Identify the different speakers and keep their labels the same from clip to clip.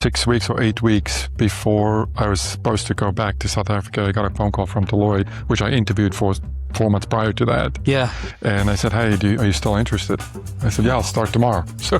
Speaker 1: 6 weeks or 8 weeks before I was supposed to go back to South Africa, I got a phone call from Deloitte, which I interviewed for 4 months prior to that.
Speaker 2: Yeah.
Speaker 1: And I said, hey, are you still interested? I said, yeah, I'll start tomorrow. So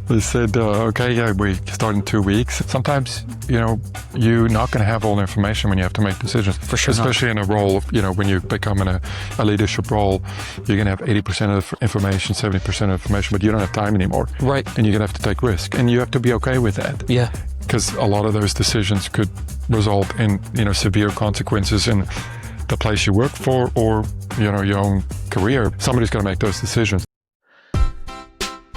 Speaker 1: they said, okay, yeah, we start in 2 weeks. Sometimes, you're not going to have all the information when you have to make decisions.
Speaker 2: For sure.
Speaker 1: Especially in a role, when you become in a leadership role, you're going to have 80% of the information, 70% of the information, but you don't have time anymore.
Speaker 2: Right.
Speaker 1: And you're going to have to take risk. And you have to be okay with that.
Speaker 2: Yeah.
Speaker 1: Because a lot of those decisions could result in, severe consequences in the place you work for or, your own career. Somebody's going to make those decisions.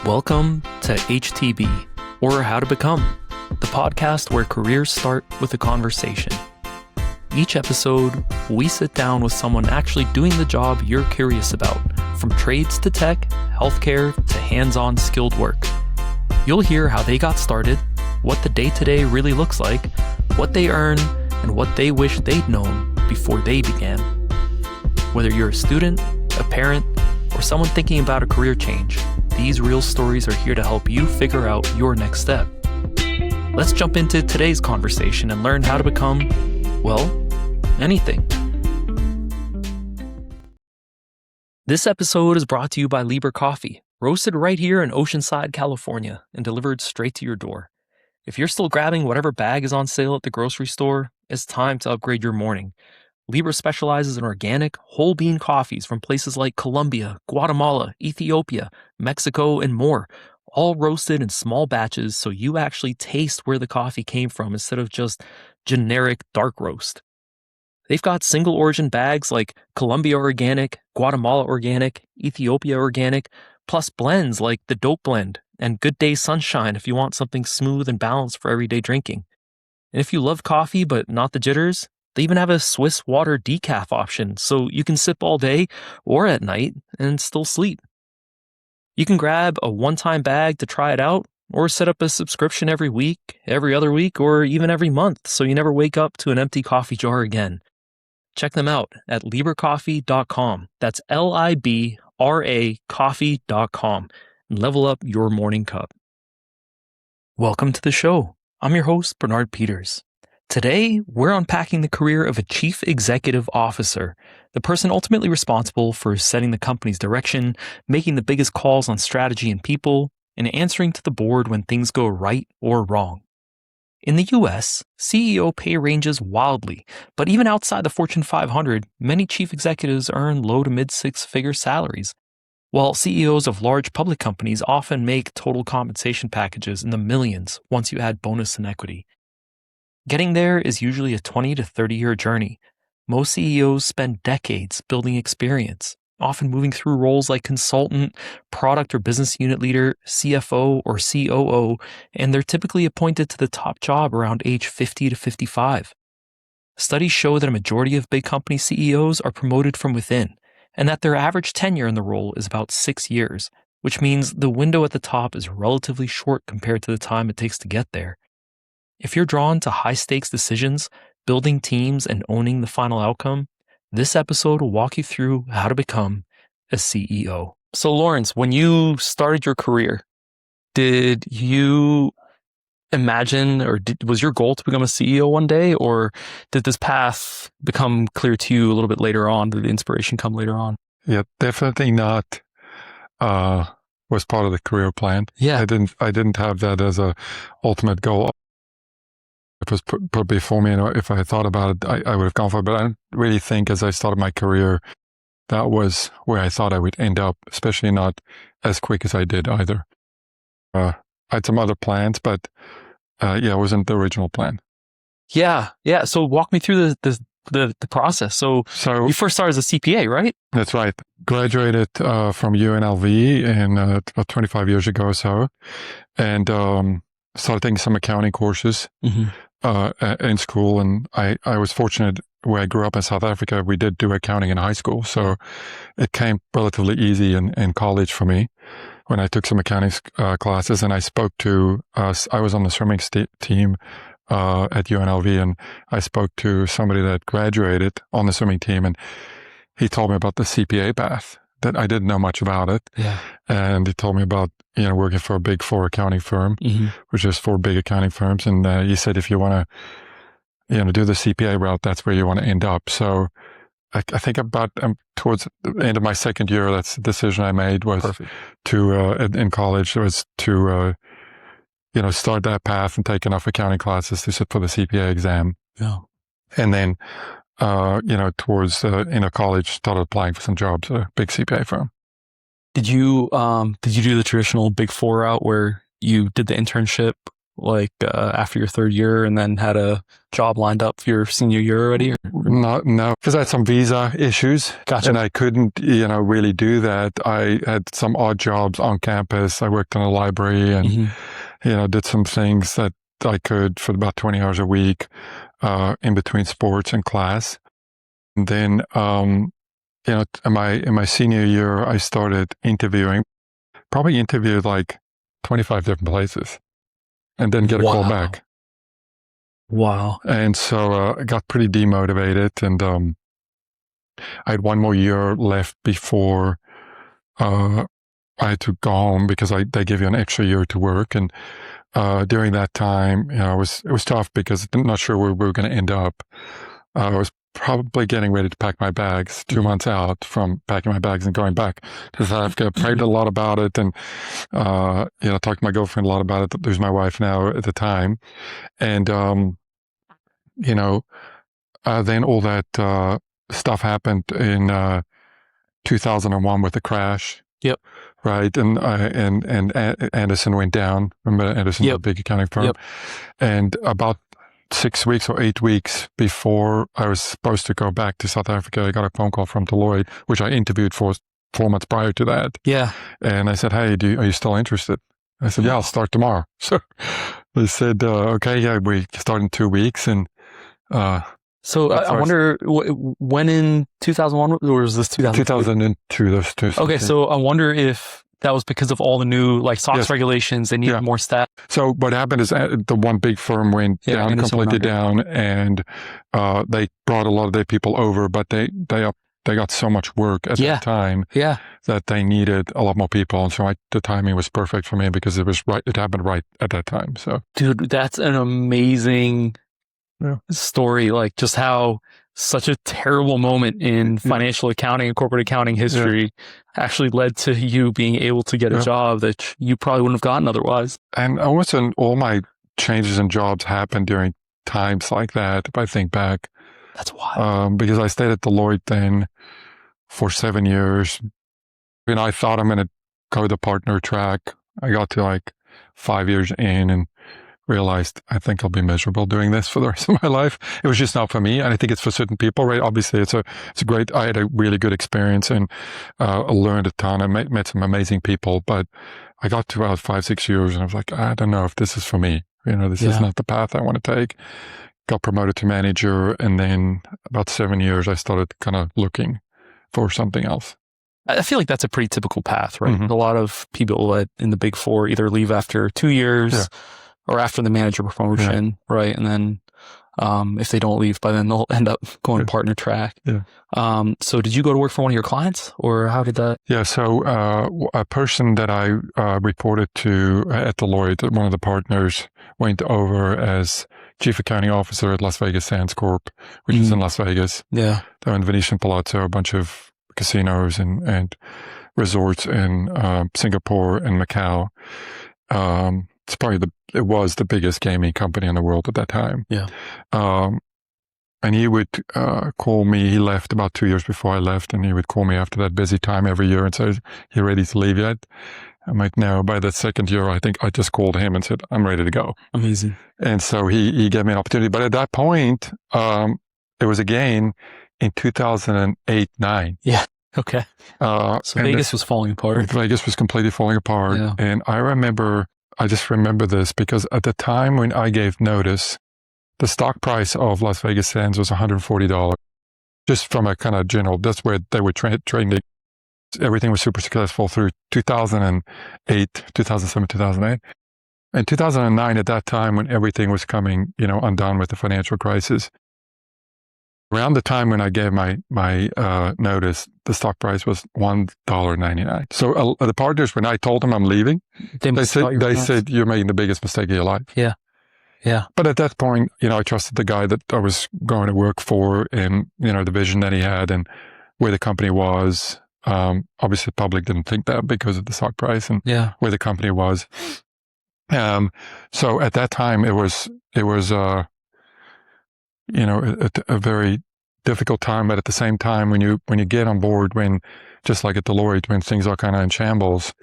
Speaker 2: Welcome to HTB, or How to Become, the podcast where careers start with a conversation. Each episode, we sit down with someone actually doing the job you're curious about, from trades to tech, healthcare to hands-on skilled work. You'll hear how they got started, what the day-to-day really looks like, what they earn, and what they wish they'd known before they began. Whether you're a student, a parent, or someone thinking about a career change, these real stories are here to help you figure out your next step. Let's jump into today's conversation and learn how to become, well, anything. This episode is brought to you by Libra Coffee, roasted right here in Oceanside, California, and delivered straight to your door. If you're still grabbing whatever bag is on sale at the grocery store, it's time to upgrade your morning. Libra specializes in organic, whole bean coffees from places like Colombia, Guatemala, Ethiopia, Mexico, and more, all roasted in small batches so you actually taste where the coffee came from instead of just generic dark roast. They've got single origin bags like Colombia organic, Guatemala organic, Ethiopia organic, plus blends like the Dope Blend and Good Day Sunshine if you want something smooth and balanced for everyday drinking. And if you love coffee but not the jitters, they even have a Swiss water decaf option so you can sip all day or at night and still sleep. You can grab a one-time bag to try it out or set up a subscription every week, every other week, or even every month so you never wake up to an empty coffee jar again. Check them out at libracoffee.com. That's LIBRA coffee.com and level up your morning cup. Welcome to the show. I'm your host, Bernard Peters. Today, we're unpacking the career of a chief executive officer, the person ultimately responsible for setting the company's direction, making the biggest calls on strategy and people, and answering to the board when things go right or wrong. In the US, CEO pay ranges wildly, but even outside the Fortune 500, many chief executives earn low to mid six-figure salaries, while CEOs of large public companies often make total compensation packages in the millions once you add bonus and equity. Getting there is usually a 20 to 30-year journey. Most CEOs spend decades building experience, often moving through roles like consultant, product or business unit leader, CFO, or COO, and they're typically appointed to the top job around age 50 to 55. Studies show that a majority of big company CEOs are promoted from within, and that their average tenure in the role is about 6 years, which means the window at the top is relatively short compared to the time it takes to get there. If you're drawn to high-stakes decisions, building teams, and owning the final outcome, this episode will walk you through how to become a CEO. So Lawrence, when you started your career, did you imagine was your goal to become a CEO one day, or did this path become clear to you a little bit later on? Did the inspiration come later on?
Speaker 1: Yeah, definitely not was part of the career plan.
Speaker 2: Yeah.
Speaker 1: I didn't have that as a ultimate goal. It was put before me, and if I had thought about it, I would have gone for it. But I don't really think as I started my career, that was where I thought I would end up, especially not as quick as I did either. I had some other plans, but it wasn't the original plan.
Speaker 2: Yeah. So walk me through the process. So you first started as a CPA, right?
Speaker 1: That's right. Graduated from UNLV about 25 years ago or so, and started taking some accounting courses.
Speaker 2: Mm-hmm.
Speaker 1: In school, and I was fortunate where I grew up in South Africa. We did do accounting in high school, so it came relatively easy in college for me when I took some accounting classes. And I spoke to I was on the swimming team at UNLV, and I spoke to somebody that graduated on the swimming team, and he told me about the CPA path. that I didn't know much about it.
Speaker 2: Yeah.
Speaker 1: And he told me about, working for a big four accounting firm, which is four big accounting firms. And he said, if you want to, do the CPA route, that's where you want to end up. So I think about towards the end of my second year, that's the decision I made was
Speaker 2: Perfect.
Speaker 1: in college was to, start that path and take enough accounting classes to sit for the CPA exam.
Speaker 2: Yeah.
Speaker 1: And then, towards college, started applying for some jobs at a big CPA firm.
Speaker 2: Did you do the traditional Big Four route where you did the internship after your third year and then had a job lined up for your senior year already?
Speaker 1: No, because I had some visa issues.
Speaker 2: Gotcha.
Speaker 1: And I couldn't, really do that. I had some odd jobs on campus. I worked in a library and, did some things that I could for about 20 hours a week in between sports and class. And then, in my senior year, I started interviewing, probably interviewed like 25 different places and didn't get a call back.
Speaker 2: Wow.
Speaker 1: And so I got pretty demotivated, and I had one more year left before I had to go home because they give you an extra year to work. And during that time, it was tough because I'm not sure where we were going to end up. I was probably getting ready to pack my bags 2 months out from packing my bags and going back to South Africa. Prayed a lot about it, and talked to my girlfriend a lot about it. There's my wife now at the time, and then all that stuff happened in 2001 with the crash.
Speaker 2: Yep.
Speaker 1: Right, and Anderson went down. Remember Anderson, the big accounting firm, and about 6 weeks or 8 weeks before I was supposed to go back to South Africa, I got a phone call from Deloitte, which I interviewed for 4 months prior to that.
Speaker 2: Yeah.
Speaker 1: And I said, hey, are you still interested? I said, yeah, I'll start tomorrow. So they said, okay, yeah, we start in 2 weeks. And
Speaker 2: so I wonder when in 2001, or was this 2002?
Speaker 1: 2002, those two.
Speaker 2: Okay, so I wonder if that was because of all the new SOX regulations. They needed more staff.
Speaker 1: So what happened is the one big firm went down, completely down, and they brought a lot of their people over, but they got so much work at that time that they needed a lot more people. And so the timing was perfect for me because it happened right at that time. So,
Speaker 2: dude, that's an amazing story. Just how such a terrible moment in financial accounting and corporate accounting history actually led to you being able to get a job that you probably wouldn't have gotten otherwise.
Speaker 1: And also all my changes in jobs happened during times like that, if I think back.
Speaker 2: That's wild.
Speaker 1: Because I stayed at Deloitte then for 7 years. I thought I'm going to go the partner track. I got to 5 years in and realized I think I'll be miserable doing this for the rest of my life. It was just not for me, and I think it's for certain people, right? Obviously, it's a great. I had a really good experience and I learned a ton. I met some amazing people, but I got to about 5-6 years, and I was like, I don't know if this is for me. This is not the path I want to take. Got promoted to manager, and then about 7 years, I started kind of looking for something else.
Speaker 2: I feel like that's a pretty typical path, right? A lot of people in the Big Four either leave after 2 years or after the manager promotion, right? And then if they don't leave by then, they'll end up going partner track. Yeah. So did you go to work for one of your clients, or how did that?
Speaker 1: Yeah. So a person that I reported to at Deloitte, one of the partners, went over as chief accounting officer at Las Vegas Sands Corp, which is in Las Vegas. Yeah. They're in Venetian Palazzo, a bunch of casinos and resorts in Singapore and Macau. It was the biggest gaming company in the world at that time. Yeah. And he would call me. He left about 2 years before I left, and he would call me after that busy time every year and say, "You ready to leave yet?" I'm like, "No." By the second year, I think I just called him and said, "I'm ready to go."
Speaker 2: Amazing.
Speaker 1: And so he gave me an opportunity. But at that point, it was again in 2008-9.
Speaker 2: Yeah. Okay. So Vegas was falling apart.
Speaker 1: Vegas was completely falling apart. Yeah. And I just remember this because at the time when I gave notice, the stock price of Las Vegas Sands was $140. Just from a kind of general, that's where they were trading. Everything was super successful through 2008, 2007, 2008. And 2009, at that time when everything was coming, undone with the financial crisis, Around the time when I gave my notice, the stock price was $1.99. So the partners, when I told them I'm leaving, they said you're making the biggest mistake of your life.
Speaker 2: Yeah. Yeah.
Speaker 1: But at that point, I trusted the guy that I was going to work for, and the vision that he had and where the company was. Obviously, the public didn't think that because of the stock price and where the company was. So at that time, it was a very difficult time. But at the same time, when you get on board, when just like at Deloitte, when things are kind of in shambles,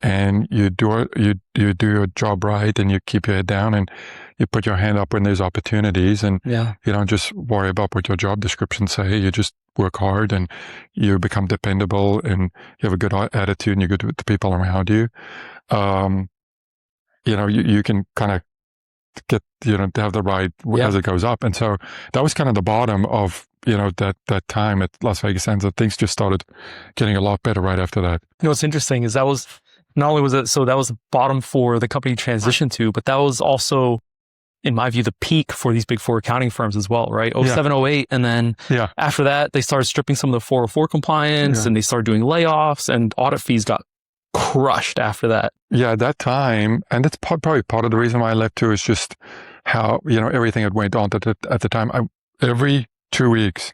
Speaker 1: and you do your job right, and you keep your head down, and you put your hand up when there's opportunities, and you don't just worry about what your job description say. You just work hard, and you become dependable, and you have a good attitude, and you're good with the people around you. You can kind of get, to have the ride as it goes up. And so that was kind of the bottom of, that time at Las Vegas Sands. That things just started getting a lot better right after that.
Speaker 2: What's interesting is that was, not only was it, so that was the bottom for the company transition to, but that was also, in my view, the peak for these big four accounting firms as well, right? 07, 08. And then after that, they started stripping some of the 404 compliance and they started doing layoffs, and audit fees got crushed after that.
Speaker 1: Yeah, at that time, and that's probably part of the reason why I left too, is just how, everything that went on at the time. Every 2 weeks,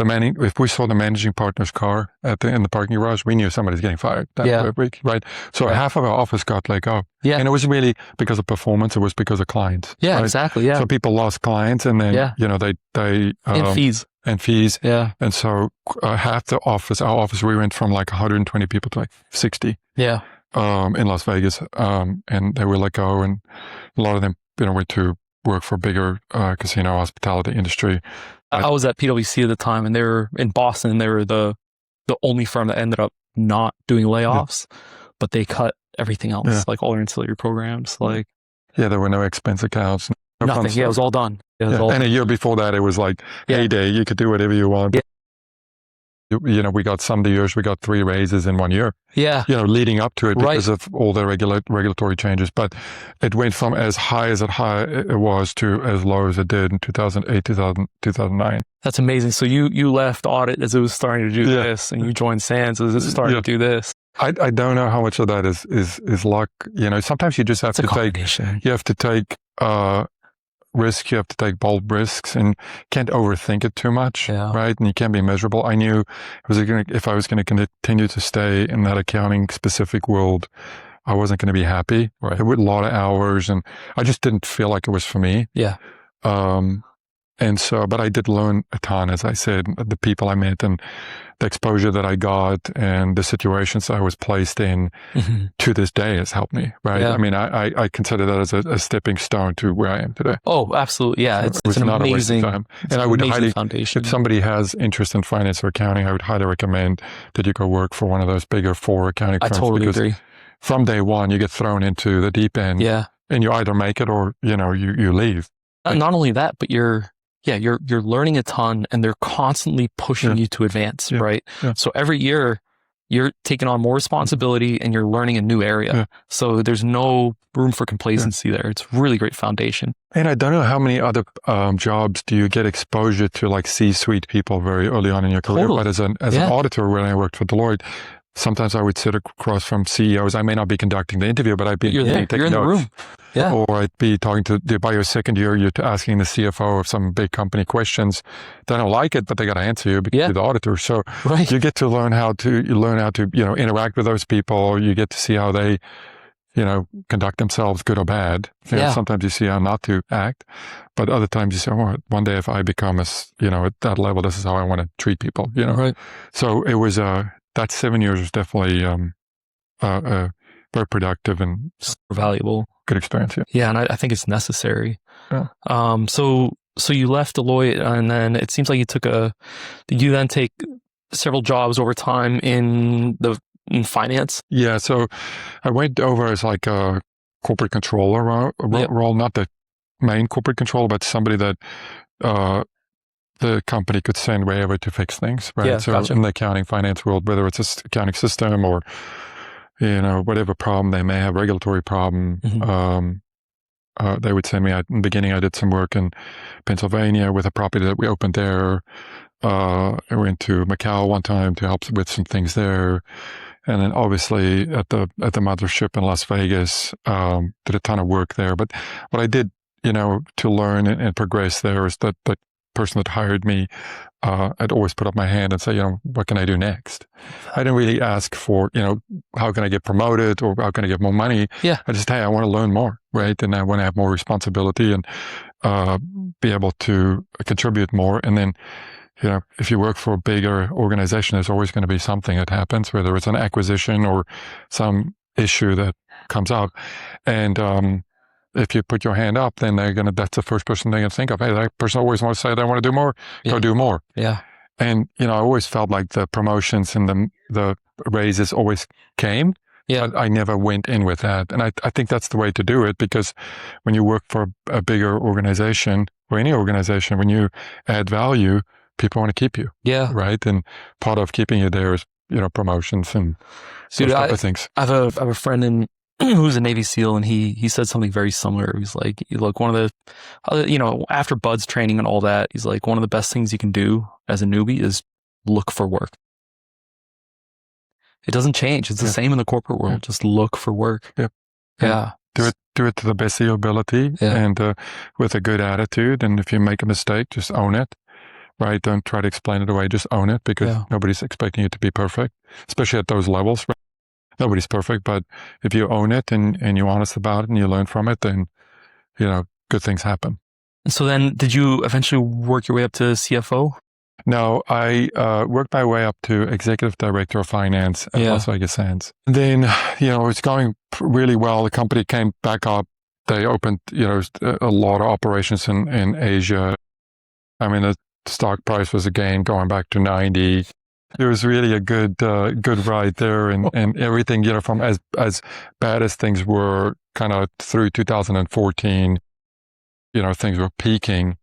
Speaker 1: if we saw the managing partner's car in the parking garage, we knew somebody's getting fired that week, right? So half of our office got let go. Yeah. And it wasn't really because of performance, it was because of clients.
Speaker 2: Yeah,
Speaker 1: right?
Speaker 2: Exactly. Yeah.
Speaker 1: So people lost clients, and then, they
Speaker 2: and fees.
Speaker 1: And fees.
Speaker 2: Yeah.
Speaker 1: And so half our office, we went from like 120 people to like 60.
Speaker 2: Yeah.
Speaker 1: In Las Vegas. And they were let go, and a lot of them, went to work for bigger casino hospitality industry.
Speaker 2: I was at PwC at the time, and they were in Boston. They were the only firm that ended up not doing layoffs, but they cut everything else, like all their ancillary programs. Like,
Speaker 1: there were no expense accounts.
Speaker 2: Nothing. Yeah, it was all done.
Speaker 1: And a year before that, it was like heyday. You could do whatever you want. Yeah. We got some of the years, we got 3 raises in 1 year. Yeah. Leading up to it because of all the regulatory changes. But it went from as high as it was to as low as it did in 2008, 2009.
Speaker 2: That's amazing. So you left audit as it was starting to do this, and you joined Sands as it was starting to do this.
Speaker 1: I don't know how much of that is luck. Sometimes you just have to take risk. You have to take bold risks, and can't overthink it too much, right? And you can't be miserable. I knew if I was going to continue to stay in that accounting specific world, I wasn't going to be happy. Right. It was a lot of hours, and I just didn't feel like it was for me. Yeah. And so, but I did learn a ton, as I said, the people I met and the exposure that I got and the situations I was placed in to this day has helped me, right? Yeah. I mean, I consider that as a stepping stone to where I am today.
Speaker 2: Oh, absolutely. Yeah. So it's an
Speaker 1: not
Speaker 2: amazing,
Speaker 1: a waste of time. And I would highly,
Speaker 2: foundation.
Speaker 1: if somebody has interest in finance or accounting, I would highly recommend that you go work for one of those bigger 4 accounting firms.
Speaker 2: I totally agree.
Speaker 1: From day one, you get thrown into the deep end. Yeah. And you either make it or, you leave.
Speaker 2: Not only that, but you're learning a ton, and they're constantly pushing you to advance, right? Yeah. So every year you're taking on more responsibility, and you're learning a new area. Yeah. So there's no room for complacency there. It's really great foundation.
Speaker 1: And I don't know how many other jobs do you get exposure to, like C-suite people very early on in your career. Totally. But as an auditor, when I worked for Deloitte, sometimes I would sit across from CEOs. I may not be conducting the interview, but I'd be
Speaker 2: you're in the room. Yeah.
Speaker 1: Or I'd be talking by your second year, you're asking the CFO of some big company questions. They don't like it, but they got to answer you because you're the auditor. So you get to learn how to interact with those people. You get to see how they, conduct themselves, good or bad. Sometimes you see how not to act, but other times you say, oh, one day if I become at that level, this is how I want to treat people, Right. So it was, that 7 years was definitely very productive and
Speaker 2: valuable.
Speaker 1: Good experience.
Speaker 2: Yeah, and I think it's necessary. Yeah. So you left Deloitte, and then it seems like did you then take several jobs over time in finance? Yeah, so I went over as like a corporate controller role, not the main corporate controller, but somebody that the company could send wherever to fix things, right? Yeah, so in the accounting finance world, whether it's an accounting system or, whatever problem they may have, regulatory problem,
Speaker 1: they would send me. In the beginning, I did some work in Pennsylvania with a property that we opened there. I went to Macau one time to help with some things there. And then obviously at the mothership in Las Vegas, did a ton of work there. But what I did, to learn and progress there is that the person that hired me, I'd always put up my hand and say, what can I do next? I didn't really ask for, how can I get promoted or how can I get more money?
Speaker 2: Yeah.
Speaker 1: I just, hey, I want to learn more, right? And I want to have more responsibility and be able to contribute more. And then, if you work for a bigger organization, there's always going to be something that happens, whether it's an acquisition or some issue that comes up. And if you put your hand up, then that's the first person they're going to think of. Hey, that person always wants to say they want to do more.
Speaker 2: Yeah.
Speaker 1: Go do more.
Speaker 2: Yeah.
Speaker 1: And, I always felt like the promotions and the raises always came.
Speaker 2: Yeah.
Speaker 1: But I never went in with that. And I think that's the way to do it, because when you work for a bigger organization or any organization, when you add value, people want to keep you.
Speaker 2: Yeah.
Speaker 1: Right. And part of keeping you there is, promotions and those type of things.
Speaker 2: I have a friend who's a Navy SEAL, and he said something very similar. He's like, look, one of the, after Bud's training and all that, he's like, one of the best things you can do as a newbie is look for work. It doesn't change. It's the same in the corporate world. Just look for work.
Speaker 1: Yep.
Speaker 2: Yeah.
Speaker 1: Do it to the best of your ability and with a good attitude. And if you make a mistake, just own it. Right? Don't try to explain it away. Just own it, because nobody's expecting you to be perfect, especially at those levels. Right? Nobody's perfect, but if you own it and you're honest about it and you learn from it, then, good things happen.
Speaker 2: So then did you eventually work your way up to CFO?
Speaker 1: No, I worked my way up to Executive Director of Finance at Las Vegas Sands. Then, it's going really well. The company came back up. They opened, a lot of operations in Asia. I mean, the stock price was again going back to 90. It was really a good ride there, and everything, from as bad as things were kind of through 2014, things were peaking.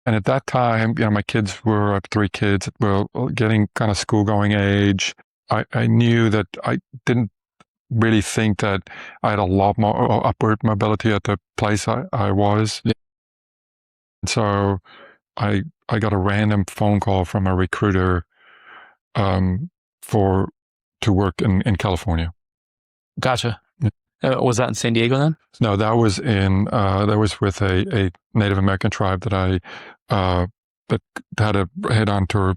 Speaker 1: And at that time, my kids I have 3 kids, were getting kind of school going age. I knew that I didn't really think that I had a lot more upward mobility at the place I was. And so I got a random phone call from a recruiter to work in California.
Speaker 2: Gotcha. Was that in San Diego then?
Speaker 1: No, that was with a Native American tribe that I that had a headhunter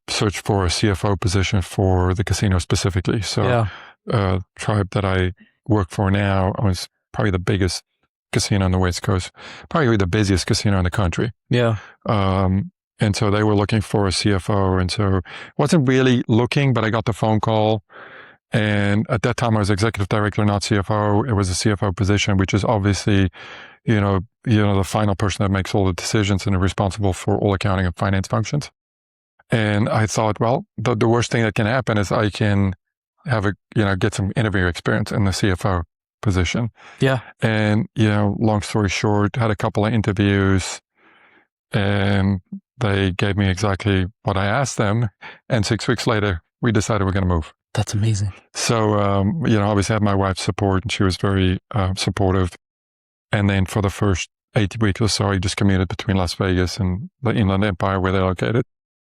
Speaker 1: search for a CFO position for the casino specifically. So tribe that I work for now was probably the biggest casino on the West Coast, probably the busiest casino in the country.
Speaker 2: Yeah.
Speaker 1: And so they were looking for a CFO. And so wasn't really looking, but I got the phone call. And at that time I was executive director, not CFO. It was a CFO position, which is obviously, the final person that makes all the decisions and is responsible for all accounting and finance functions. And I thought, well, the worst thing that can happen is I can have get some interview experience in the CFO position.
Speaker 2: Yeah.
Speaker 1: And, long story short, had a couple of interviews and they gave me exactly what I asked them. And 6 weeks later, we decided we're going to move.
Speaker 2: That's amazing.
Speaker 1: So, I always had my wife's support, and she was very supportive. And then for the first 8 weeks or so, I just commuted between Las Vegas and the Inland Empire where they're located.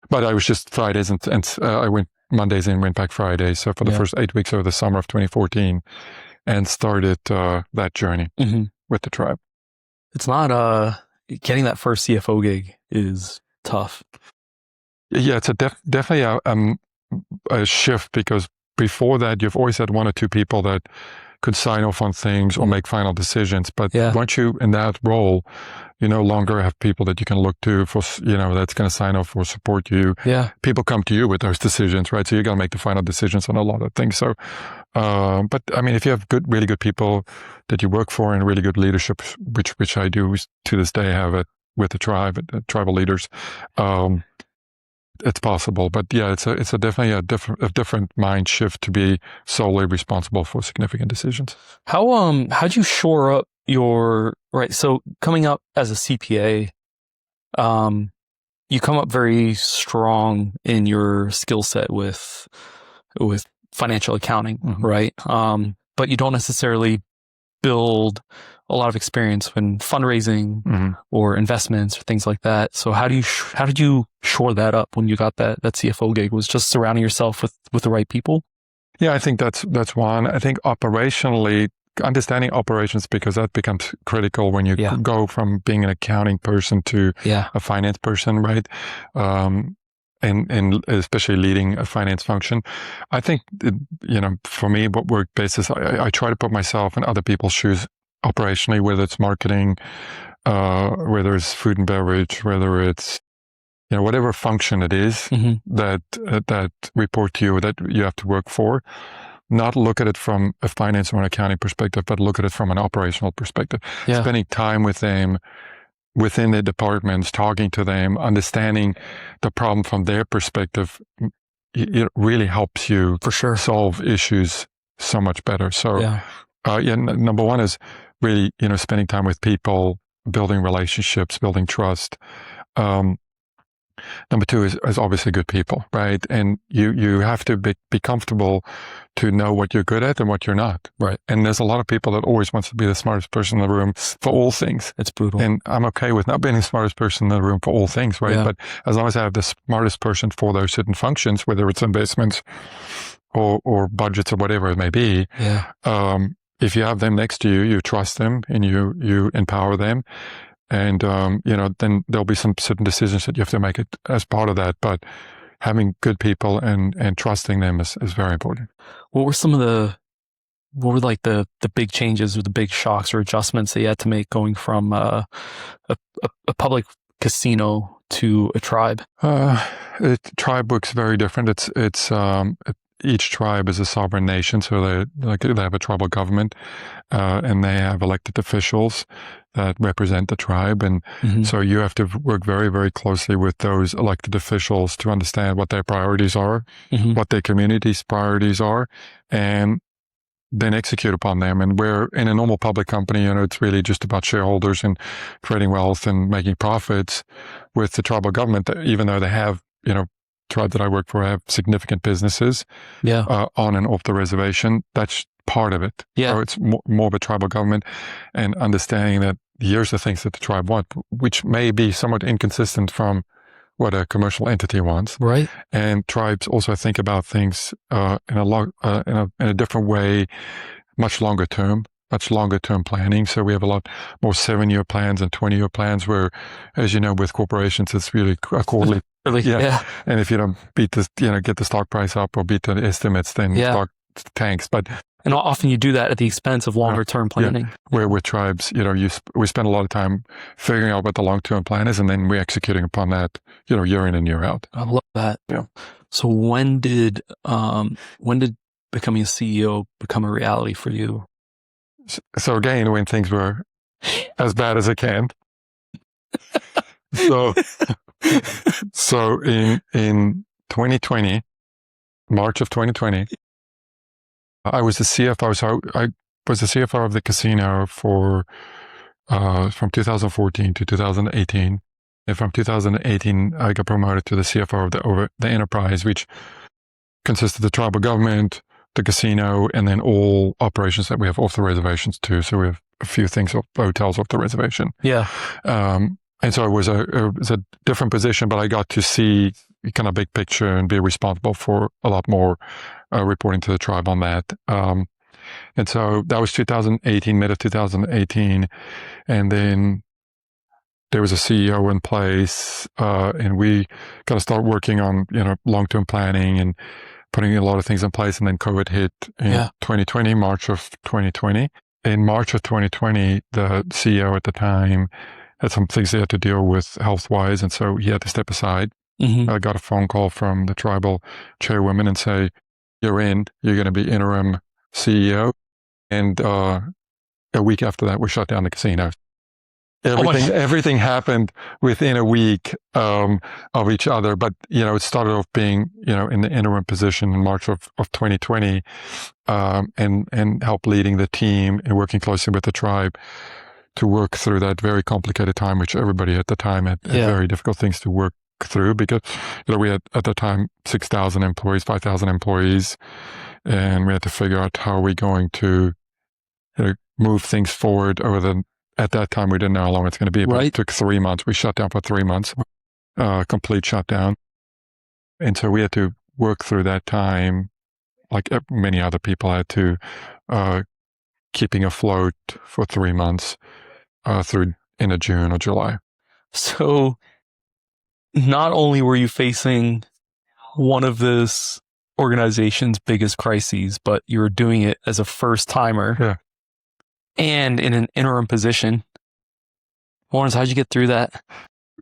Speaker 1: But I was just Fridays and I went Mondays and went back Fridays. So for the first 8 weeks over the summer of 2014, and started that journey with the tribe.
Speaker 2: It's not, getting that first CFO gig is tough.
Speaker 1: Yeah, it's definitely a shift, because before that, you've always had 1 or 2 people that could sign off on things or make final decisions. But once you in that role, you no longer have people that you can look to for, that's going to sign off or support you. Yeah. People come to you with those decisions, right? So you got to make the final decisions on a lot of things. So, but I mean, if you have really good people that you work for and really good leadership, which I do to this day have it with the tribe, tribal leaders, it's possible. But yeah, it's definitely a different mind shift to be solely responsible for significant decisions.
Speaker 2: How'd you shore up right? So coming up as a CPA, you come up very strong in your skill set with financial accounting, right? But you don't necessarily build a lot of experience in fundraising or investments or things like that. So how did you shore that up when you got that CFO gig? Was just surrounding yourself with the right people?
Speaker 1: Yeah, I think that's one. I think operationally, understanding operations, because that becomes critical when you go from being an accounting person to a finance person, right? And especially leading a finance function. I think, for me, what worked best is I try to put myself in other people's shoes operationally, whether it's marketing, whether it's food and beverage, whether it's, whatever function it is that report to you, that you have to work for. Not look at it from a finance or an accounting perspective, but look at it from an operational perspective. Yeah. Spending time with them within their departments, talking to them, understanding the problem from their perspective, it really helps you
Speaker 2: for sure
Speaker 1: solve issues so much better. So, number one is really, spending time with people, building relationships, building trust. Number two is obviously good people, right? And you have to be comfortable to know what you're good at and what you're not.
Speaker 2: Right.
Speaker 1: And there's a lot of people that always wants to be the smartest person in the room for all things.
Speaker 2: It's brutal.
Speaker 1: And I'm okay with not being the smartest person in the room for all things, right? Yeah. But as long as I have the smartest person for those certain functions, whether it's investments or budgets or whatever it may be, if you have them next to you, you trust them and you empower them. And, then there'll be some certain decisions that you have to make it as part of that. But having good people and trusting them is very important.
Speaker 2: What were like the big changes or the big shocks or adjustments that you had to make going from a public casino to a tribe?
Speaker 1: Tribe works very different. Each tribe is a sovereign nation, so they have a tribal government, and they have elected officials that represent the tribe. And so you have to work very, very closely with those elected officials to understand what their priorities are, what their community's priorities are, and then execute upon them. And where in a normal public company, it's really just about shareholders and creating wealth and making profits. With the tribal government, even though they have, tribe that I work for, have significant businesses on and off the reservation. That's part of it.
Speaker 2: Yeah.
Speaker 1: So it's more of a tribal government, and understanding that here's the things that the tribe want, which may be somewhat inconsistent from what a commercial entity wants.
Speaker 2: Right.
Speaker 1: And tribes also think about things in a different way, much longer term planning. So we have a lot more 7-year plans and 20-year plans, where, as you know, with corporations, it's really a quarterly.
Speaker 2: Really? Yeah.
Speaker 1: And if you don't get the stock price up or beat the estimates, then stock tanks.
Speaker 2: And often you do that at the expense of longer term planning.
Speaker 1: Yeah. Where with tribes, we spend a lot of time figuring out what the long term plan is, and then we're executing upon that, year in and year out.
Speaker 2: I love that.
Speaker 1: Yeah.
Speaker 2: So when did becoming a CEO become a reality for you?
Speaker 1: So again, when things were as bad as it can. So in 2020, March of 2020, I was the CFO. So I was the CFO of the casino for from 2014 to 2018. And from 2018, I got promoted to the CFO of the enterprise, which consists of the tribal government, the casino, and then all operations that we have off the reservations too. So we have a few things, hotels off the reservation.
Speaker 2: Yeah.
Speaker 1: And so it was a different position, but I got to see kind of big picture and be responsible for a lot more reporting to the tribe on that. And so that was 2018, mid of 2018. And then there was a CEO in place, and we kind of started working on, long-term planning and putting a lot of things in place. And then COVID hit in 2020, March of 2020. In March of 2020, the CEO at the time had some things he had to deal with health-wise, and so he had to step aside. I got a phone call from the tribal chairwoman and say, you're going to be interim CEO. And a week after that, we shut down the casino. Everything happened within a week of each other. But, it started off being, in the interim position in March of 2020, and helped leading the team and working closely with the tribe to work through that very complicated time, which everybody at the time had very difficult things to work through, because, we had at the time 6,000 employees, 5,000 employees, and we had to figure out how are we going to move things forward at that time, we didn't know how long it's going to be, but
Speaker 2: Right.
Speaker 1: it took 3 months. We shut down for 3 months, complete shutdown. And so we had to work through that time, like many other people had to, keeping afloat for 3 months through into June or July.
Speaker 2: So not only were you facing one of this organization's biggest crises, but you were doing it as a first timer and in an interim position. Lawrence, how'd you get through that?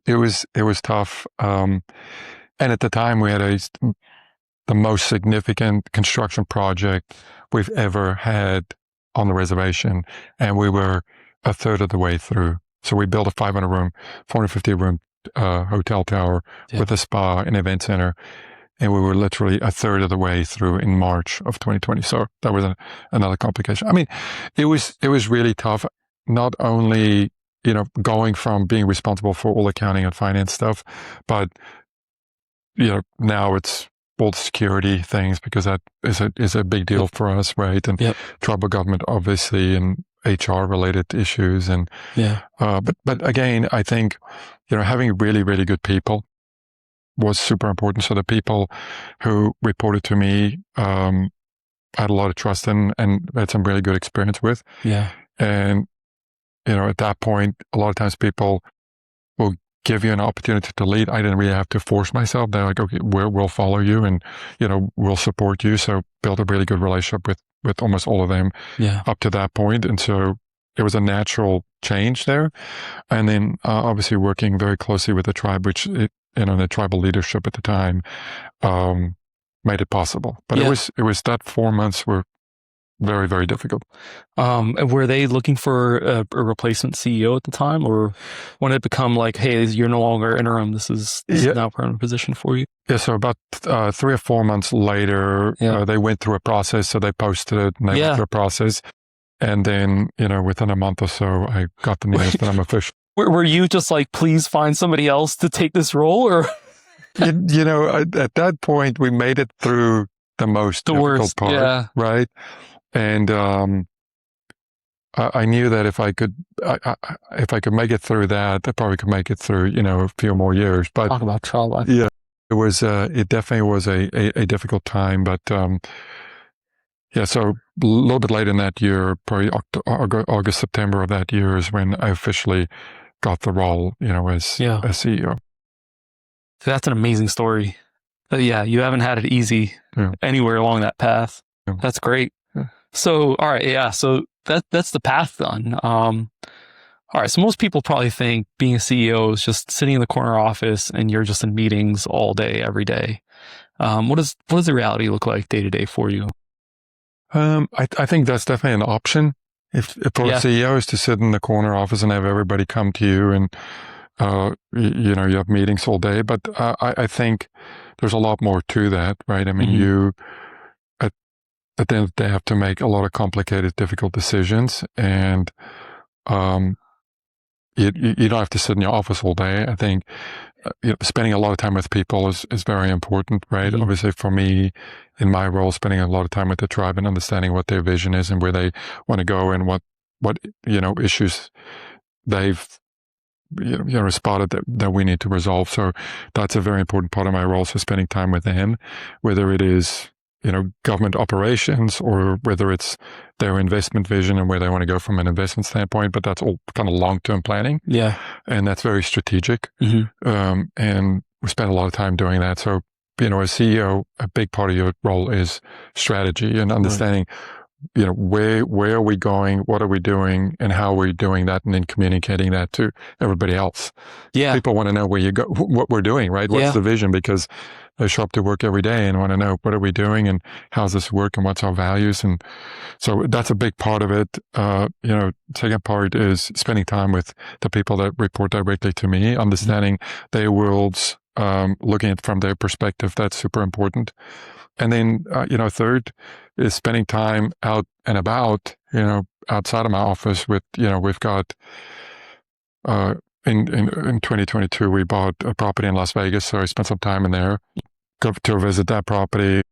Speaker 1: It was tough. And at the time we had the most significant construction project we've ever had on the reservation. And we were a third of the way through. So we built a 500-room, 450-room hotel tower with a spa and event center. And we were literally a third of the way through in March of 2020. So that was another complication. I mean, it was really tough, not only, going from being responsible for all accounting and finance stuff, but, now it's all the security things, because that is a big deal for us, right? And tribal government, obviously, and HR related issues. And, but again, I think, having really, really good people was super important. So the people who reported to me, I had a lot of trust in and had some really good experience with.
Speaker 2: Yeah.
Speaker 1: And, at that point, a lot of times people will give you an opportunity to lead. I didn't really have to force myself. They're like, okay, we'll follow you and, we'll support you. So built a really good relationship with almost all of them up to that point. And so it was a natural change there. And then obviously working very closely with the tribe, which, the tribal leadership at the time made it possible. But it was that 4 months were very, very difficult.
Speaker 2: And were they looking for a replacement CEO at the time, or when it become like, hey, you're no longer interim, this is now a permanent position for you?
Speaker 1: Yeah, so about 3 or 4 months later, they went through a process. So they posted it and they went through a process. And then, within a month or so, I got the news that I'm official.
Speaker 2: Were you just like, please find somebody else to take this role? Or
Speaker 1: at that point, we made it through the difficult
Speaker 2: worst
Speaker 1: part, right? And I knew that if I could make it through that, I probably could make it through, a few more years. But
Speaker 2: talk about child life.
Speaker 1: Yeah, it was. It definitely was a difficult time. But so a little bit later in that year, probably August, September of that year, is when I officially got the role, as CEO.
Speaker 2: So that's an amazing story. You haven't had it easy anywhere along that path. That's great. So, all right. So that's the path done. All right. So most people probably think being a CEO is just sitting in the corner office and you're just in meetings all day, every day. What does the reality look like day to day for you?
Speaker 1: I think that's definitely an option. If for a CEO is to sit in the corner office and have everybody come to you and, you have meetings all day. But I think there's a lot more to that, right? I mean, you, at the end of the day, have to make a lot of complicated, difficult decisions. And you don't have to sit in your office all day. I think spending a lot of time with people is very important, right? Obviously, for me, in my role, spending a lot of time with the tribe and understanding what their vision is and where they want to go and what issues they've spotted that we need to resolve. So that's a very important part of my role. So spending time with them, whether it is government operations or whether it's their investment vision and where they want to go from an investment standpoint, but that's all kind of long-term planning. Yeah. And that's very strategic. And we spend a lot of time doing that. So, as CEO, a big part of your role is strategy and understanding, where are we going? What are we doing? And how are we doing that? And then communicating that to everybody else. Yeah. People want to know where you go, what we're doing, right? What's the vision? Because they show up to work every day and want to know what are we doing and how's this work and what's our values. And so that's a big part of it. Second part is spending time with the people that report directly to me, understanding their worlds, looking at it from their perspective. That's super important. And then, third is spending time out and about, outside of my office with, we've got, in 2022, we bought a property in Las Vegas. So I spent some time in there, go to visit that property,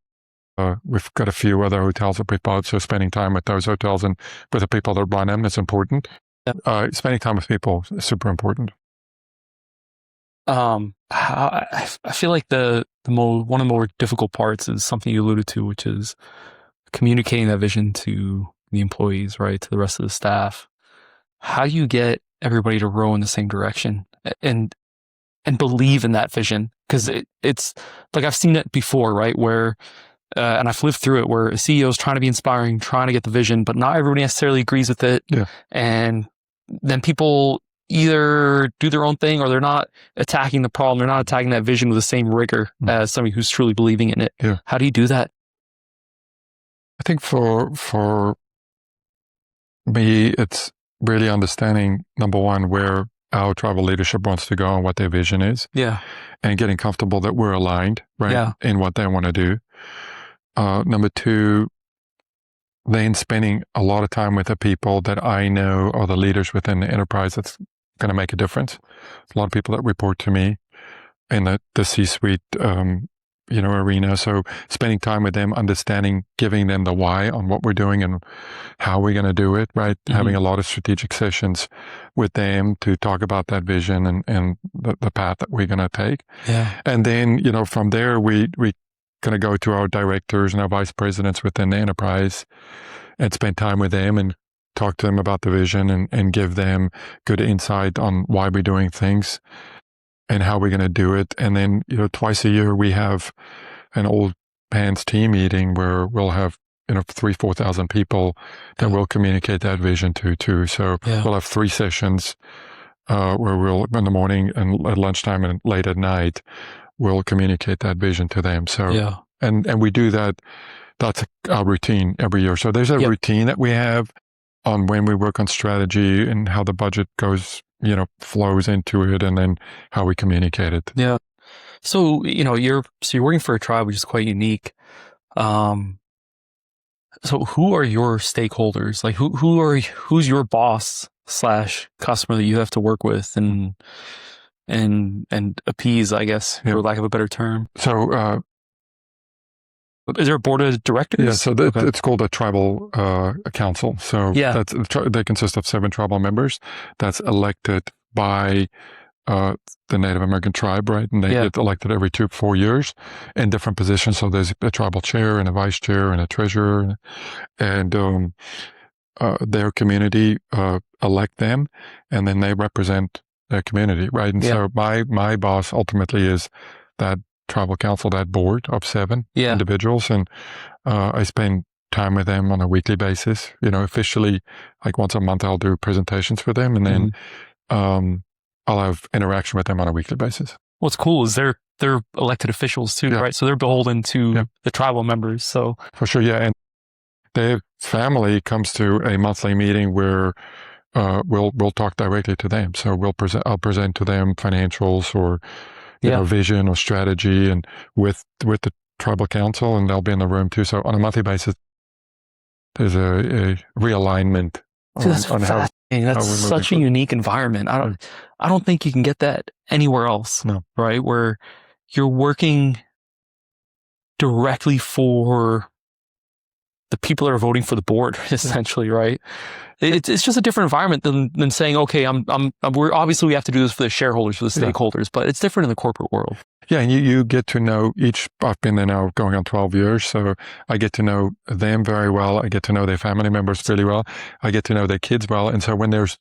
Speaker 1: We've got a few other hotels that we bought, so spending time with those hotels and with the people that run them is important. Spending time with people is super important.
Speaker 2: I feel like one of the more difficult parts is something you alluded to, which is communicating that vision to the employees, right, to the rest of the staff. How do you get everybody to row in the same direction and believe in that vision? Because it's like I've seen it before, right, where and I've lived through it, where a CEO is trying to be inspiring, trying to get the vision, but not everybody necessarily agrees with it.
Speaker 1: Yeah.
Speaker 2: And then people either do their own thing, or they're not attacking the problem. They're not attacking that vision with the same rigor as somebody who's truly believing in it.
Speaker 1: Yeah.
Speaker 2: How do you do that?
Speaker 1: I think for me, it's really understanding, number one, where our tribal leadership wants to go and what their vision is.
Speaker 2: Yeah.
Speaker 1: And getting comfortable that we're aligned, right,
Speaker 2: Yeah.
Speaker 1: in what they want to do. Number two, then spending a lot of time with the people that I know are the leaders within the enterprise that's going to make a difference. A lot of people that report to me in the C-suite, arena. So spending time with them, understanding, giving them the why on what we're doing and how we're going to do it, right? Mm-hmm. Having a lot of strategic sessions with them to talk about that vision and the path that we're going to take.
Speaker 2: Yeah.
Speaker 1: And then, from there, we going to go to our directors and our vice presidents within the enterprise and spend time with them and talk to them about the vision and give them good insight on why we're doing things and how we're going to do it. And then, twice a year we have an old hands team meeting where we'll have 3,000-4,000 people that we'll communicate that vision to too. So we'll have 3 sessions where we'll, in the morning and at lunchtime and late at night, we'll communicate that vision to them. So and we do that. That's our routine every year. So there's a routine that we have on when we work on strategy and how the budget goes, flows into it, and then how we communicate it.
Speaker 2: Yeah. So, you're working for a tribe, which is quite unique. So who are your stakeholders? Like who's your boss / customer that you have to work with and appease, I guess, for lack of a better term?
Speaker 1: So,
Speaker 2: is there a board of directors?
Speaker 1: Yeah, so it's called a tribal council. So they consist of 7 tribal members that's elected by the Native American tribe, right? And they get elected every 4 years in different positions. So there's a tribal chair and a vice chair and a treasurer, and their community elect them, and then they represent their community, right? And so my boss ultimately is that tribal council, that board of 7 individuals, and I spend time with them on a weekly basis. Officially, like once a month, I'll do presentations for them, and then I'll have interaction with them on a weekly basis.
Speaker 2: What's cool is they're elected officials too, right? So they're beholden to the tribal members. So
Speaker 1: for sure, and their family comes to a monthly meeting where we'll talk directly to them. So I'll present to them financials or vision or strategy, and with the tribal council, and they'll be in the room too. So on a monthly basis, there's a realignment on how.
Speaker 2: That's such a unique environment. I don't think you can get that anywhere else.
Speaker 1: No.
Speaker 2: Right, where you're working directly for the people that are voting for the board, essentially, right? It's just a different environment than saying, okay, we're obviously we have to do this for the shareholders, for the stakeholders, but it's different in the corporate world.
Speaker 1: Yeah, and you get to know each. I've been there now going on 12 years, so I get to know them very well. I get to know their family members really well. I get to know their kids well, and so when there's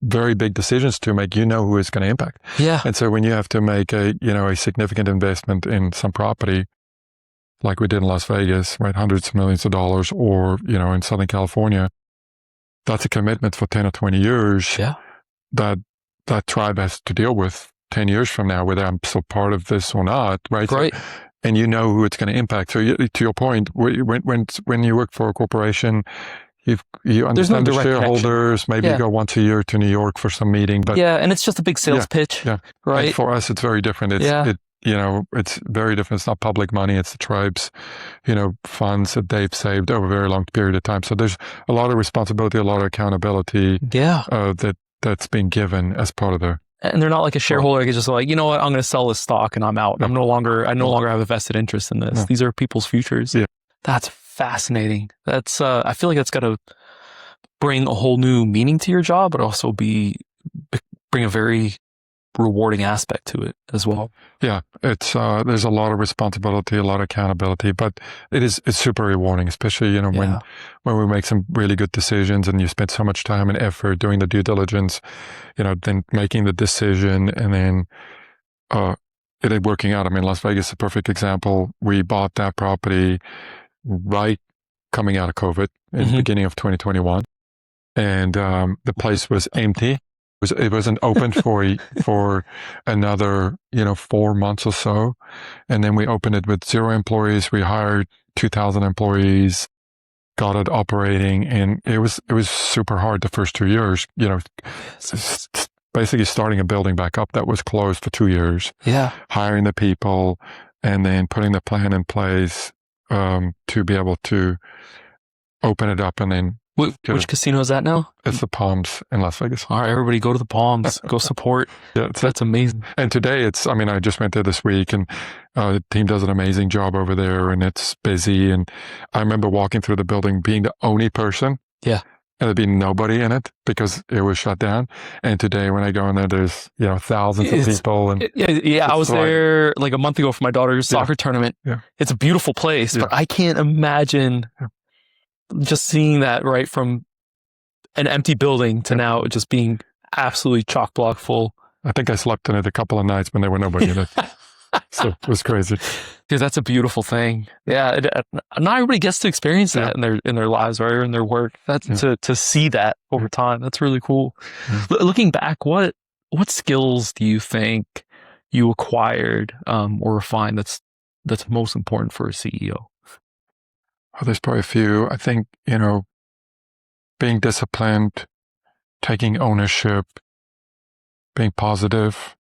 Speaker 1: very big decisions to make, who it's going to impact.
Speaker 2: Yeah.
Speaker 1: And so when you have to make a significant investment in some property, like we did in Las Vegas, right, hundreds of millions of dollars, or in Southern California, that's a commitment for 10 or 20 years.
Speaker 2: Yeah.
Speaker 1: That tribe has to deal with 10 years from now, whether I'm still part of this or not, right?
Speaker 2: Right.
Speaker 1: So, and who it's going to impact. So to your point, when you work for a corporation, you understand the shareholders. Maybe you go once a year to New York for some meeting, but
Speaker 2: and it's just a big sales pitch.
Speaker 1: Yeah.
Speaker 2: Right.
Speaker 1: And for us, it's very different. It's very different. It's not public money. It's the tribe's, funds that they've saved over a very long period of time. So there's a lot of responsibility, a lot of accountability.
Speaker 2: Yeah.
Speaker 1: That's been given as part of
Speaker 2: And they're not like a shareholder that's just like, you know what, I'm going to sell this stock and I'm out.
Speaker 1: Yeah.
Speaker 2: I no longer have a vested interest in this.
Speaker 1: Yeah.
Speaker 2: These are people's futures.
Speaker 1: Yeah.
Speaker 2: That's fascinating. That's I feel like that's got to bring a whole new meaning to your job, but also bring a very rewarding aspect to it as well.
Speaker 1: Yeah, it's there's a lot of responsibility, a lot of accountability, but it's super rewarding, especially when we make some really good decisions and you spend so much time and effort doing the due diligence, then making the decision and then it working out. I mean, Las Vegas is a perfect example. We bought that property right coming out of COVID in the beginning of 2021, and the place was empty. It wasn't open for another 4 months or so, and then we opened it with 0 employees. We hired 2,000 employees, got it operating, and it was super hard the first 2 years. Basically starting a building back up that was closed for 2 years.
Speaker 2: Yeah,
Speaker 1: hiring the people, and then putting the plan in place to be able to open it up, and then.
Speaker 2: Which casino is that now?
Speaker 1: It's the Palms in Las Vegas.
Speaker 2: All right, everybody go to the Palms. Go support. That's amazing.
Speaker 1: And today I just went there this week, and the team does an amazing job over there, and it's busy. And I remember walking through the building being the only person.
Speaker 2: Yeah.
Speaker 1: And there'd be nobody in it because it was shut down. And today when I go in there, there's, thousands of people. And
Speaker 2: I was there like a month ago for my daughter's soccer tournament.
Speaker 1: Yeah.
Speaker 2: It's a beautiful place, but I can't imagine just seeing that right from an empty building to now just being absolutely chock block full.
Speaker 1: I think I slept in it a couple of nights when there were nobody in it. So it was crazy.
Speaker 2: Dude, that's a beautiful thing. Yeah, not everybody gets to experience that in their lives, right, or in their work. That's to see that over time. That's really cool. Looking back, what skills do you think you acquired or refined that's most important for a CEO?
Speaker 1: Oh, there's probably a few. I think, being disciplined, taking ownership, being positive,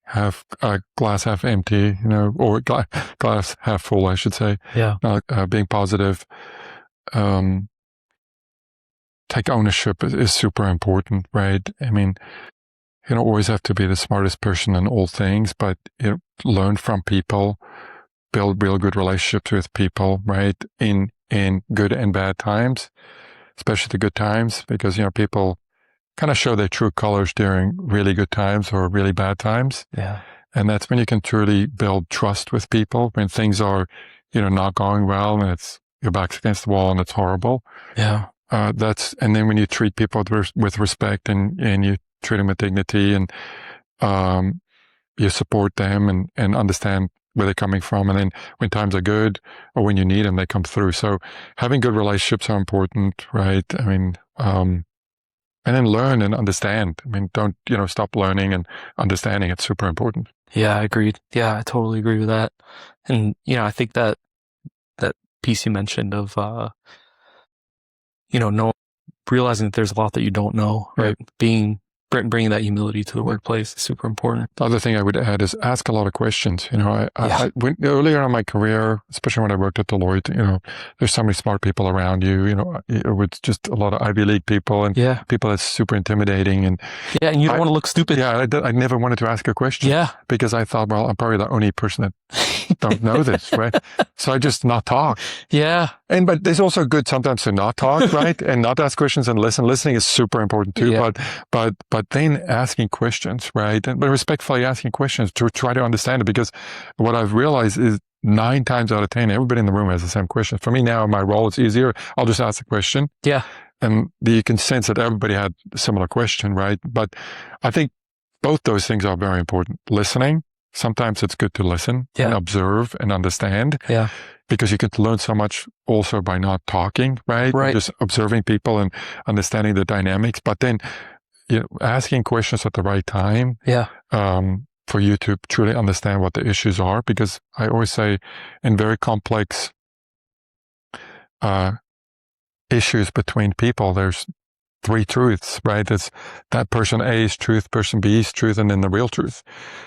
Speaker 1: have a glass half empty, or glass half full, I should say.
Speaker 2: Yeah.
Speaker 1: Being positive, take ownership is super important, right? I mean, you don't always have to be the smartest person in all things, but learn from people, build real good relationships with people, right? In good and bad times, especially the good times, because, people kind of show their true colors during really good times or really bad times.
Speaker 2: Yeah. And
Speaker 1: that's when you can truly build trust with people when things are, not going well and your back's against the wall and it's horrible.
Speaker 2: Yeah.
Speaker 1: And then when you treat people with respect and you treat them with dignity and you support them and understand where they're coming from. And then when times are good or when you need them, they come through. So having good relationships are important, right? I mean, and then learn and understand. I mean, don't, stop learning and understanding. It's super important.
Speaker 2: Yeah, I agreed. Yeah, I totally agree with that. And, I think that piece you mentioned of, realizing that there's a lot that you don't know, right? Bringing that humility to the workplace is super important.
Speaker 1: The other thing I would add is ask a lot of questions. I went earlier in my career, especially when I worked at Deloitte, there's so many smart people around you, with just a lot of Ivy League people and people that's super intimidating. And
Speaker 2: and you don't want to look stupid.
Speaker 1: Yeah, I never wanted to ask a question.
Speaker 2: Yeah.
Speaker 1: Because I thought, well, I'm probably the only person that don't know this, right? So I just not talk.
Speaker 2: Yeah.
Speaker 1: But there's also good sometimes to not talk, right? And not ask questions and listen. Listening is super important too.
Speaker 2: Yeah.
Speaker 1: But then asking questions, right? But respectfully asking questions to try to understand it, because what I've realized is 9 times out of 10, everybody in the room has the same question. For me now, in my role, it's easier. I'll just ask the question.
Speaker 2: Yeah.
Speaker 1: And you can sense that everybody had a similar question, right? But I think both those things are very important. Listening. Sometimes it's good to listen and observe and understand.
Speaker 2: Yeah.
Speaker 1: Because you can learn so much also by not talking, right? Just observing people and understanding the dynamics. But then, asking questions at the right time.
Speaker 2: Yeah.
Speaker 1: For you to truly understand what the issues are. Because I always say in very complex issues between people, there's 3 truths, right? It's that person A's truth, person B's truth, and then the real truth.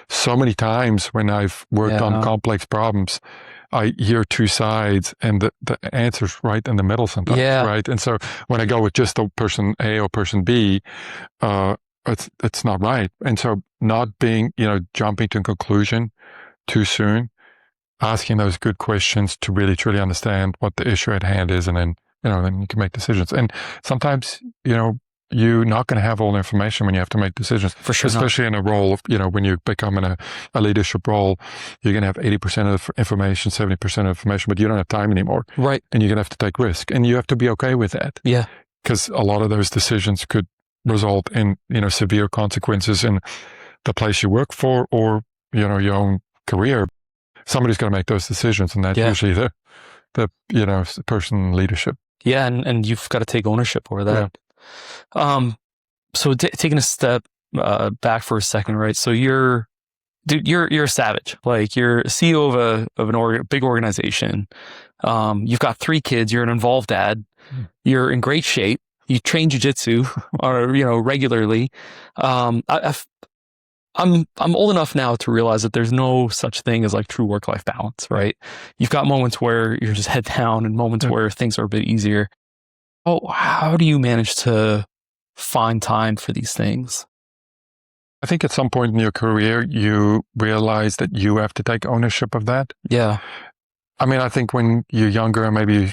Speaker 1: So many times when I've worked on complex problems, I hear 2 sides and the answer's right in the middle sometimes, right? And so when I go with just the person A or person B, it's not right. And so not being, jumping to a conclusion too soon, asking those good questions to really truly understand what the issue at hand is, and then you can make decisions. And sometimes, you're not going to have all the information when you have to make decisions.
Speaker 2: For sure.
Speaker 1: Especially in a role of, when you become in a leadership role, you're going to have 80% of the information, 70% of the information, but you don't have time anymore.
Speaker 2: Right.
Speaker 1: And you're going to have to take risk, and you have to be okay with that.
Speaker 2: Yeah.
Speaker 1: Because a lot of those decisions could result in, severe consequences in the place you work for, or, your own career. Somebody's got to make those decisions, and that's usually the person in leadership.
Speaker 2: Yeah, and you've got to take ownership over that. Yeah. So taking a step back for a second, right? So you're a savage. Like, you're CEO of a big organization. You've got 3 kids. You're an involved dad. You're in great shape. You train jiu-jitsu, regularly. I'm old enough now to realize that there's no such thing as like true work-life balance, right? You've got moments where you're just head down, and moments where things are a bit easier. Oh, how do you manage to find time for these things?
Speaker 1: I think at some point in your career, you realize that you have to take ownership of that.
Speaker 2: Yeah.
Speaker 1: I mean, I think when you're younger, and maybe you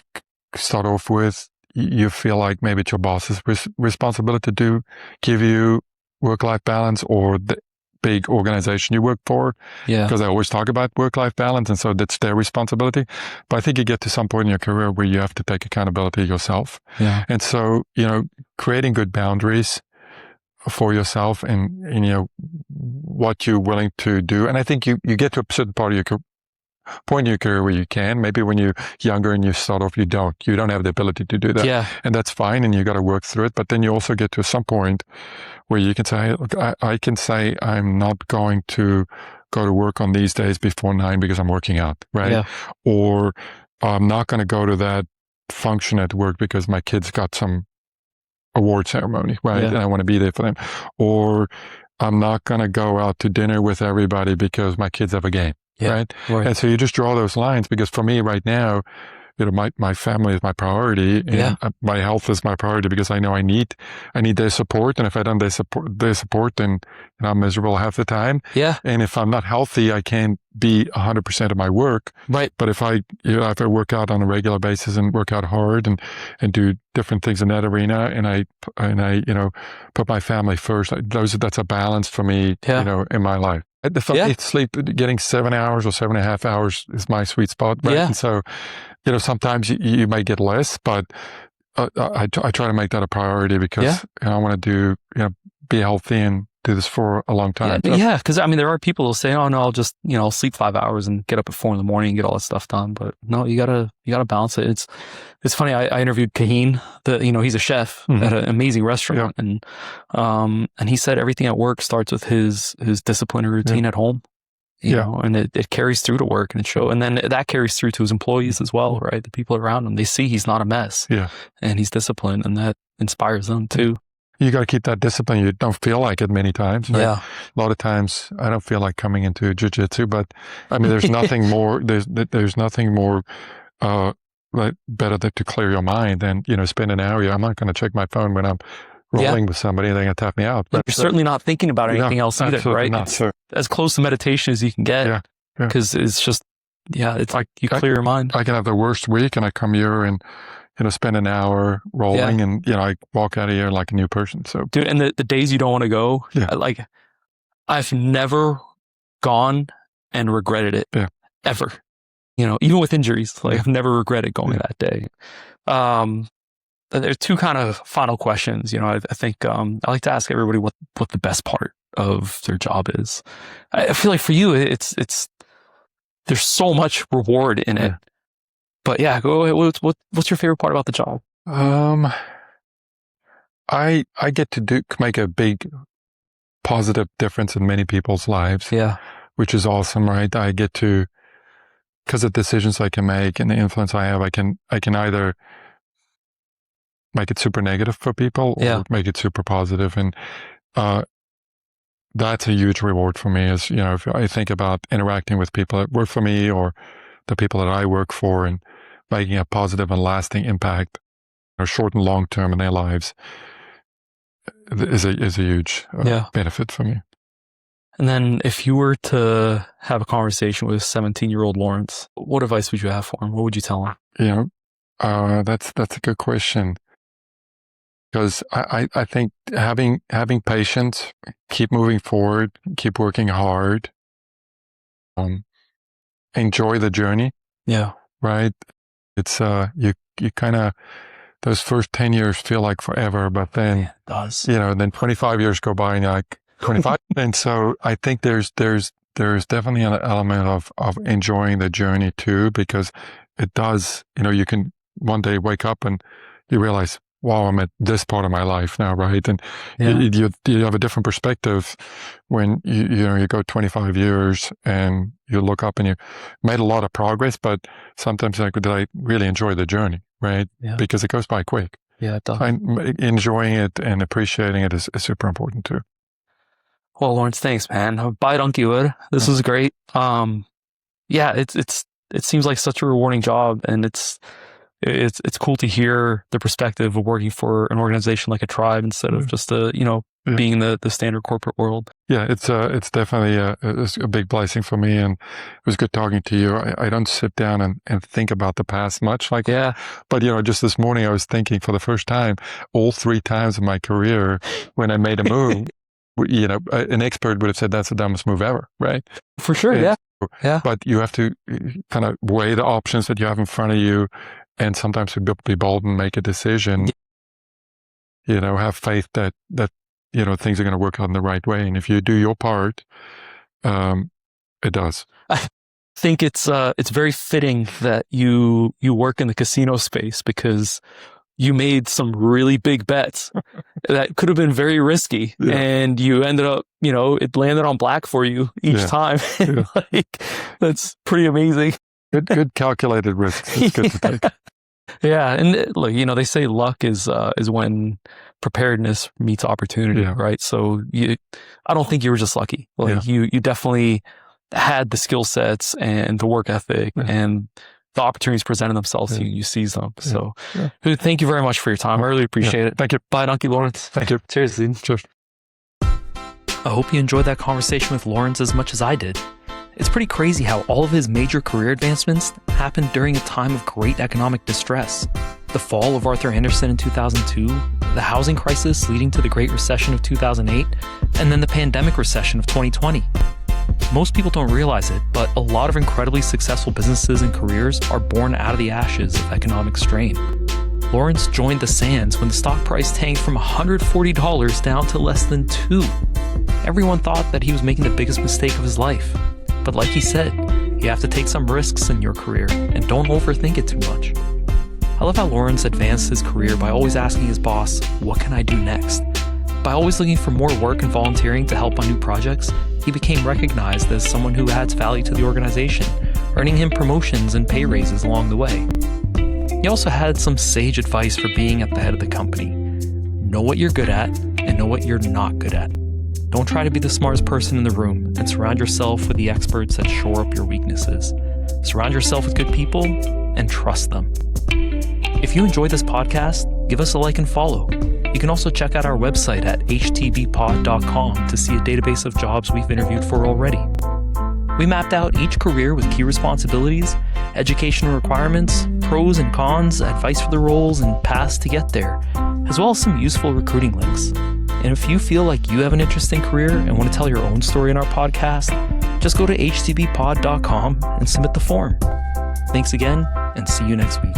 Speaker 1: start off with, you feel like maybe it's your boss's responsibility to give you work-life balance, or the big organization you work for.
Speaker 2: Yeah.
Speaker 1: Because I always talk about work-life balance, and so that's their responsibility. But I think you get to some point in your career where you have to take accountability yourself.
Speaker 2: Yeah.
Speaker 1: And so, creating good boundaries for yourself, and what you're willing to do. And I think you get to a certain part of your point in your career where you can. Maybe when you're younger and you start off, you don't have the ability to do that.
Speaker 2: Yeah.
Speaker 1: And that's fine, and you got to work through it. But then you also get to some point where you can say, hey, look, I can say I'm not going to go to work on these days before 9 because I'm working out, right?
Speaker 2: Yeah.
Speaker 1: Or I'm not going to go to that function at work because my kids got some award ceremony, right?
Speaker 2: Yeah.
Speaker 1: And I want to be there for them. Or I'm not going to go out to dinner with everybody because my kids have a game.
Speaker 2: Yeah.
Speaker 1: Right.
Speaker 2: Right.
Speaker 1: And so you just draw those lines, because for me right now, my family is my priority, and my health is my priority, because I know I need their support. And if I don't their support, then I'm miserable half the time.
Speaker 2: Yeah.
Speaker 1: And if I'm not healthy, I can't be 100% of my work.
Speaker 2: Right.
Speaker 1: But if I work out on a regular basis, and work out hard, and do different things in that arena, and I put my family first, that's a balance for me, in my life. If I sleep, getting 7 hours or 7.5 hours is my sweet spot, right?
Speaker 2: Yeah.
Speaker 1: And so, sometimes you may get less, but I try to make that a priority, because I want to be healthy and do this for a long time.
Speaker 2: Yeah, because there are people who say, "Oh no, I'll just I'll sleep 5 hours and get up at 4 a.m. and get all that stuff done." But no, you gotta balance it. It's funny. I interviewed Kaheen. He's a chef at an amazing restaurant, and he said everything at work starts with his discipline and routine at home. You know, and it carries through to work, and it shows, and then that carries through to his employees as well, right? The people around him, they see he's not a mess, and he's disciplined, and that inspires them too.
Speaker 1: You got to keep that discipline. You don't feel like it many times. Right?
Speaker 2: Yeah.
Speaker 1: A lot of times I don't feel like coming into jiu-jitsu, but there's nothing more, there's nothing more, better to clear your mind than, spend an hour. I'm not going to check my phone when I'm rolling with somebody and they're going to tap me out.
Speaker 2: But you're certainly not thinking about anything else either, right?
Speaker 1: Not,
Speaker 2: it's as close to meditation as you can get. Because it's just, it's like you clear your mind.
Speaker 1: I can have the worst week, and I come here and, spend an hour rolling, and, I walk out of here like a new person. So,
Speaker 2: dude, and the days you don't want to go, I've never gone and regretted it ever. Even with injuries, I've never regretted going that day. There's 2 kind of final questions. I think I like to ask everybody what the best part of their job is. I feel like for you, it's there's so much reward in it. But go ahead. What's your favorite part about the job?
Speaker 1: I get to make a big positive difference in many people's lives. Yeah, which is awesome, right? I get to, because of decisions I can make and the influence I have, I can either make it super negative for people, or make it super positive, and that's a huge reward for me. Is if I think about interacting with people that work for me, or the people that I work for, and making a positive and lasting impact, short and long term, in their lives. is a huge benefit for me.
Speaker 2: And then if you were to have a conversation with 17-year-old Lawrence, what advice would you have for him? What would you tell him?
Speaker 1: That's a good question. Because I think having patience, keep moving forward, keep working hard, enjoy the journey.
Speaker 2: Yeah.
Speaker 1: Right. It's you kind of, those first 10 years feel like forever, but then
Speaker 2: it does.
Speaker 1: Then 25 years go by and you're like 25. And so I think there's definitely an element of enjoying the journey too, because it does, you can one day wake up and you realize, wow, I'm at this part of my life now, right? And you have a different perspective when you go 25 years and you look up and you made a lot of progress, but sometimes like, did I really enjoy the journey, right? Yeah. Because it goes by quick.
Speaker 2: Yeah, it does.
Speaker 1: Enjoying it and appreciating it is super important too.
Speaker 2: Well, Lawrence, thanks, man. Bye, dankjewel. This was great. It seems like such a rewarding job, and it's cool to hear the perspective of working for an organization like a tribe instead of just being in the standard corporate world. Yeah,
Speaker 1: it's definitely a big blessing for me, and it was good talking to you. I don't sit down and think about the past much, but just this morning I was thinking for the first time, all 3 times in my career when I made a move, an expert would have said that's the dumbest move ever, right?
Speaker 2: For sure, yeah.
Speaker 1: But you have to kind of weigh the options that you have in front of you. And sometimes be bold and make a decision, have faith that things are going to work out in the right way. And if you do your part, it does.
Speaker 2: I think it's very fitting that you work in the casino space, because you made some really big bets that could have been very risky, and you ended up, it landed on black for you each time. That's pretty amazing.
Speaker 1: Good calculated risks. It's good to take.
Speaker 2: Yeah, and look, they say luck is when preparedness meets opportunity, right? So I don't think you were just lucky. You definitely had the skill sets and the work ethic, and the opportunities presented themselves to you. You seize them. So, thank you very much for your time. I really appreciate it.
Speaker 1: Thank you.
Speaker 2: Bye, Donkey Lawrence.
Speaker 1: Thank you.
Speaker 2: Cheers, dude.
Speaker 1: Cheers.
Speaker 2: I hope you enjoyed that conversation with Lawrence as much as I did. It's pretty crazy how all of his major career advancements happened during a time of great economic distress. The fall of Arthur Andersen in 2002, the housing crisis leading to the Great Recession of 2008, and then the pandemic recession of 2020. Most people don't realize it, but a lot of incredibly successful businesses and careers are born out of the ashes of economic strain. Lawrence joined the Sands when the stock price tanked from $140 down to less than $2. Everyone thought that he was making the biggest mistake of his life. But like he said, you have to take some risks in your career and don't overthink it too much. I love how Lawrence advanced his career by always asking his boss, what can I do next? By always looking for more work and volunteering to help on new projects, he became recognized as someone who adds value to the organization, earning him promotions and pay raises along the way. He also had some sage advice for being at the head of the company. Know what you're good at and know what you're not good at. Don't try to be the smartest person in the room, and surround yourself with the experts that shore up your weaknesses. Surround yourself with good people and trust them. If you enjoyed this podcast, give us a like and follow. You can also check out our website at htbpod.com to see a database of jobs we've interviewed for already. We mapped out each career with key responsibilities, educational requirements, pros and cons, advice for the roles, and paths to get there, as well as some useful recruiting links. And if you feel like you have an interesting career and want to tell your own story in our podcast, just go to htbpod.com and submit the form. Thanks again, and see you next week.